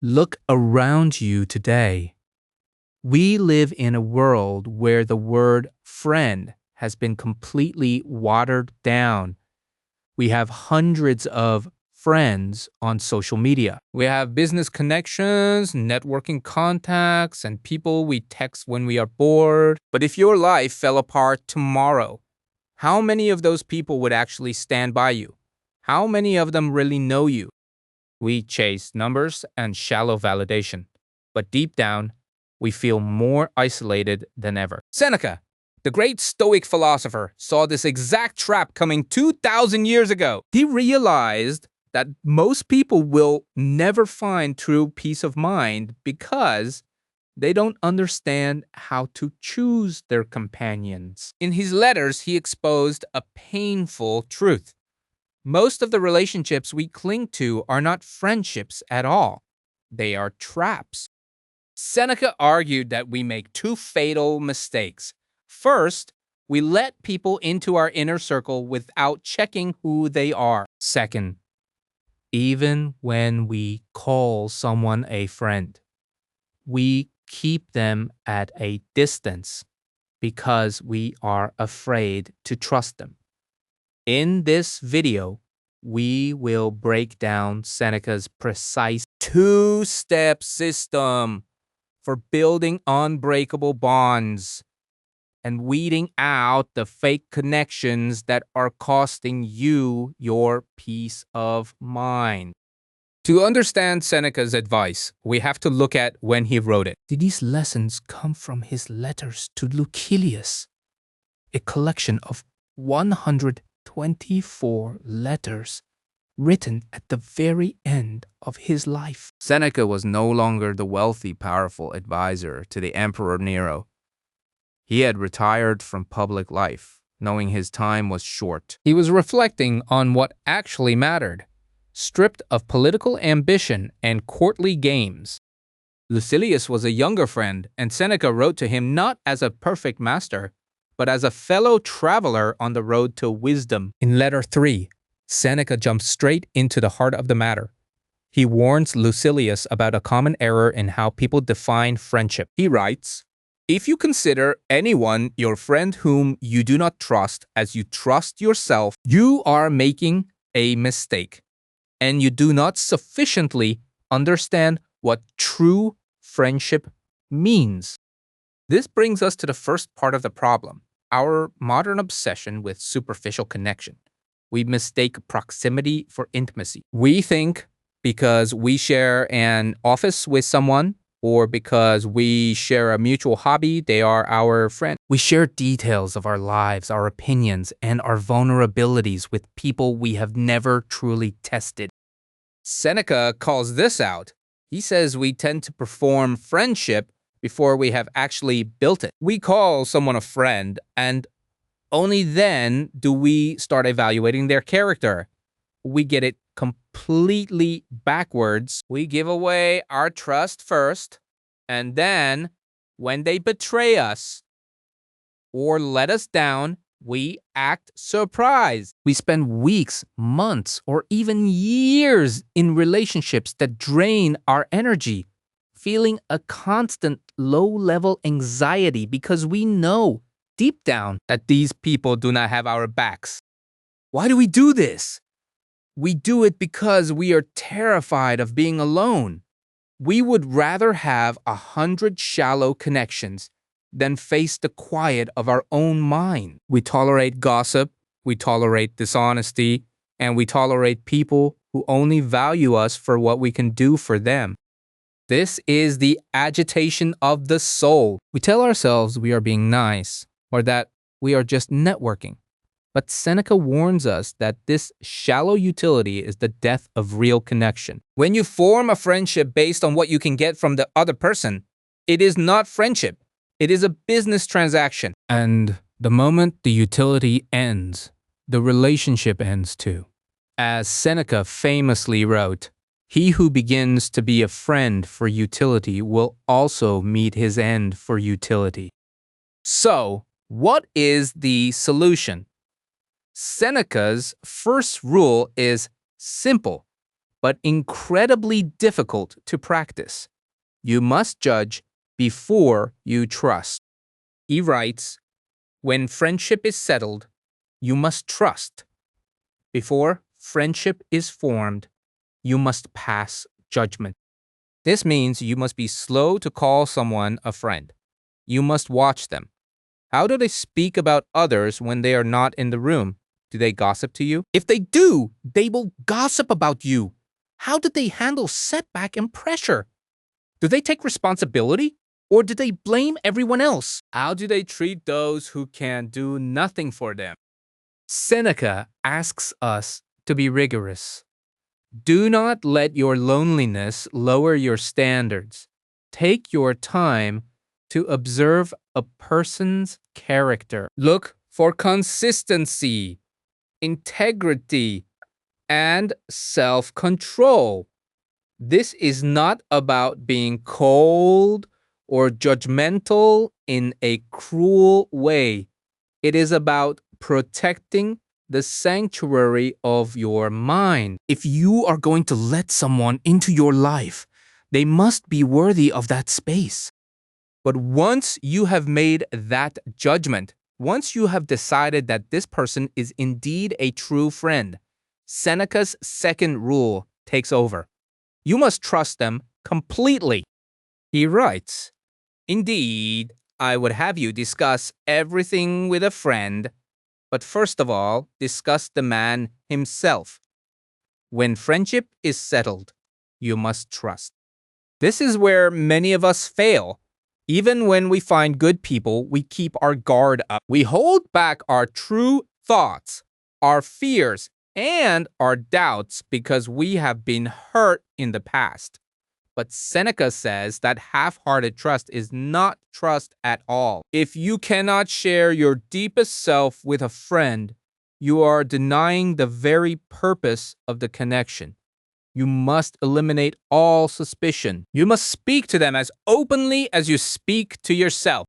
Look around you today. We live in a world where the word friend has been completely watered down. We have hundreds of friends on social media. We have business connections, networking contacts, and people we text when we are bored. But if your life fell apart tomorrow, how many of those people would actually stand by you? How many of them really know you? We chase numbers and shallow validation, but deep down, we feel more isolated than ever. Seneca, the great Stoic philosopher, saw this exact trap coming 2,000 years ago. He realized that most people will never find true peace of mind because they don't understand how to choose their companions. In his letters, he exposed a painful truth. Most of the relationships we cling to are not friendships at all. They are traps. Seneca argued that we make two fatal mistakes. First, we let people into our inner circle without checking who they are. Second, even when we call someone a friend, we keep them at a distance because we are afraid to trust them. In this video, we will break down Seneca's precise two-step system for building unbreakable bonds and weeding out the fake connections that are costing you your peace of mind. To understand Seneca's advice, we have to look at when he wrote it. These lessons come from his letters to Lucilius, a collection of 124 letters written at the very end of his life. Seneca was no longer the wealthy, powerful advisor to the Emperor Nero. He had retired from public life, knowing his time was short. He was reflecting on what actually mattered, stripped of political ambition and courtly games. Lucilius was a younger friend, and Seneca wrote to him not as a perfect master, but as a fellow traveler on the road to wisdom. In letter 3, Seneca jumps straight into the heart of the matter. He warns Lucilius about a common error in how people define friendship. He writes, "If you consider anyone your friend whom you do not trust as you trust yourself, you are making a mistake, and you do not sufficiently understand what true friendship means." This brings us to the first part of the problem, our modern obsession with superficial connection. We mistake proximity for intimacy. We think because we share an office with someone or because we share a mutual hobby, they are our friend. We share details of our lives, our opinions, and our vulnerabilities with people we have never truly tested. Seneca calls this out. He says we tend to perform friendship before we have actually built it. We call someone a friend, and only then do we start evaluating their character. We get it completely backwards. We give away our trust first, and then when they betray us or let us down, we act surprised. We spend weeks, months, or even years in relationships that drain our energy, feeling a constant low-level anxiety because we know deep down that these people do not have our backs. Why do we do this? We do it because we are terrified of being alone. We would rather have 100 shallow connections than face the quiet of our own mind. We tolerate gossip, we tolerate dishonesty, and we tolerate people who only value us for what we can do for them. This is the agitation of the soul. We tell ourselves we are being nice, or that we are just networking. But Seneca warns us that this shallow utility is the death of real connection. When you form a friendship based on what you can get from the other person, it is not friendship. It is a business transaction. And the moment the utility ends, the relationship ends too. As Seneca famously wrote, "He who begins to be a friend for utility will also meet his end for utility." So, what is the solution? Seneca's first rule is simple, but incredibly difficult to practice. You must judge before you trust. He writes, when friendship is settled, you must trust. Before friendship is formed, you must pass judgment. This means you must be slow to call someone a friend. You must watch them. How do they speak about others when they are not in the room? Do they gossip to you? If they do, they will gossip about you. How do they handle setback and pressure? Do they take responsibility? Or do they blame everyone else? How do they treat those who can do nothing for them? Seneca asks us to be rigorous. Do not let your loneliness lower your standards. Take your time to observe a person's character. Look for consistency, integrity, and self-control. This is not about being cold or judgmental in a cruel way. It is about protecting the sanctuary of your mind. If you are going to let someone into your life, they must be worthy of that space. But once you have made that judgment, once you have decided that this person is indeed a true friend, Seneca's second rule takes over. You must trust them completely. He writes, indeed, I would have you discuss everything with a friend, but first of all, discuss the man himself. When friendship is settled, you must trust. This is where many of us fail. Even when we find good people, we keep our guard up. We hold back our true thoughts, our fears, and our doubts because we have been hurt in the past. But Seneca says that half-hearted trust is not trust at all. If you cannot share your deepest self with a friend, you are denying the very purpose of the connection. You must eliminate all suspicion. You must speak to them as openly as you speak to yourself.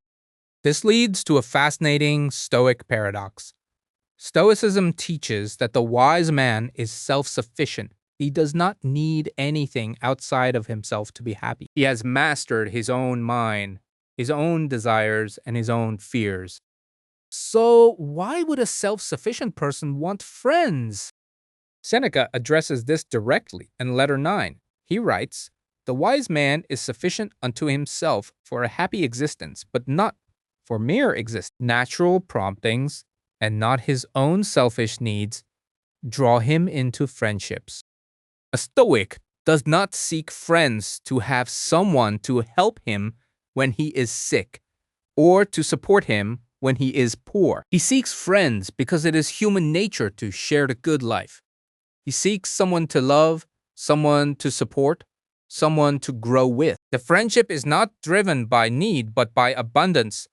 This leads to a fascinating Stoic paradox. Stoicism teaches that the wise man is self-sufficient. He does not need anything outside of himself to be happy. He has mastered his own mind, his own desires, and his own fears. So why would a self-sufficient person want friends? Seneca addresses this directly in Letter 9. He writes, the wise man is sufficient unto himself for a happy existence, but not for mere existence. Natural promptings, and not his own selfish needs, draw him into friendships. A Stoic does not seek friends to have someone to help him when he is sick, or to support him when he is poor. He seeks friends because it is human nature to share the good life. He seeks someone to love, someone to support, someone to grow with. The friendship is not driven by need, but by abundance.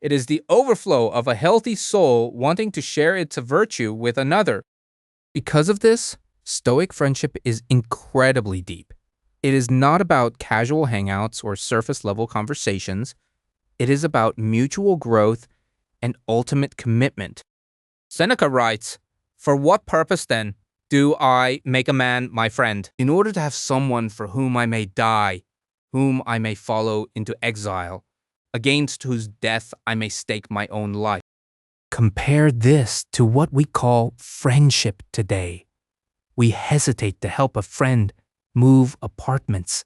It is the overflow of a healthy soul wanting to share its virtue with another. Because of this, Stoic friendship is incredibly deep. It is not about casual hangouts or surface-level conversations. It is about mutual growth and ultimate commitment. Seneca writes, for what purpose, then, do I make a man my friend? In order to have someone for whom I may die, whom I may follow into exile, against whose death I may stake my own life. Compare this to what we call friendship today. We hesitate to help a friend move apartments,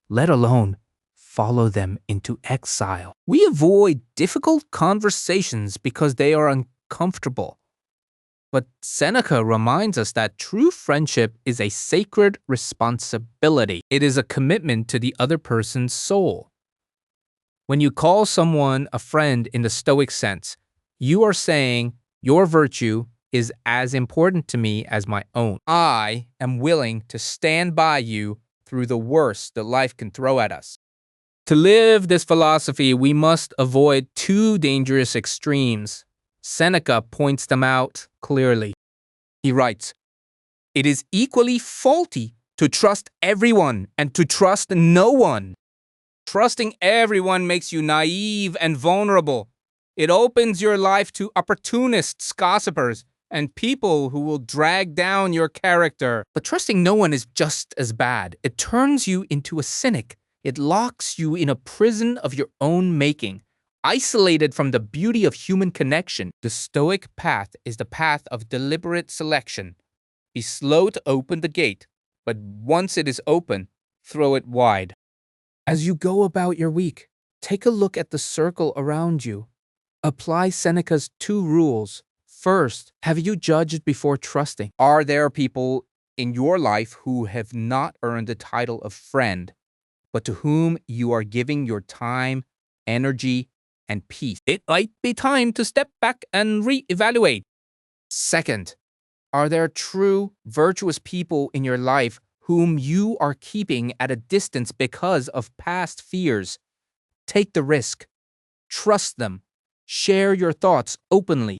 let alone follow them into exile. We avoid difficult conversations because they are uncomfortable. But Seneca reminds us that true friendship is a sacred responsibility. It is a commitment to the other person's soul. When you call someone a friend in the Stoic sense, you are saying your virtue is as important to me as my own. I am willing to stand by you through the worst that life can throw at us. To live this philosophy, we must avoid two dangerous extremes. Seneca points them out clearly. He writes, it is equally faulty to trust everyone and to trust no one. Trusting everyone makes you naive and vulnerable. It opens your life to opportunists, gossipers, and people who will drag down your character. But trusting no one is just as bad. It turns you into a cynic. It locks you in a prison of your own making, isolated from the beauty of human connection. The Stoic path is the path of deliberate selection. Be slow to open the gate, but once it is open, throw it wide. As you go about your week, take a look at the circle around you. Apply Seneca's 2 rules. First, have you judged before trusting? Are there people in your life who have not earned the title of friend, but to whom you are giving your time, energy, and peace? It might be time to step back and reevaluate. Second, are there true, virtuous people in your life whom you are keeping at a distance because of past fears? Take the risk. Trust them. Share your thoughts openly.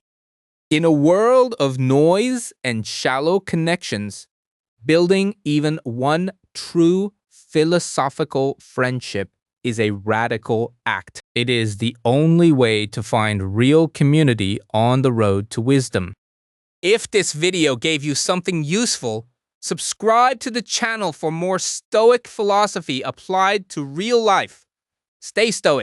In a world of noise and shallow connections, building even one true philosophical friendship is a radical act. It is the only way to find real community on the road to wisdom. If this video gave you something useful, subscribe to the channel for more Stoic philosophy applied to real life. Stay Stoic.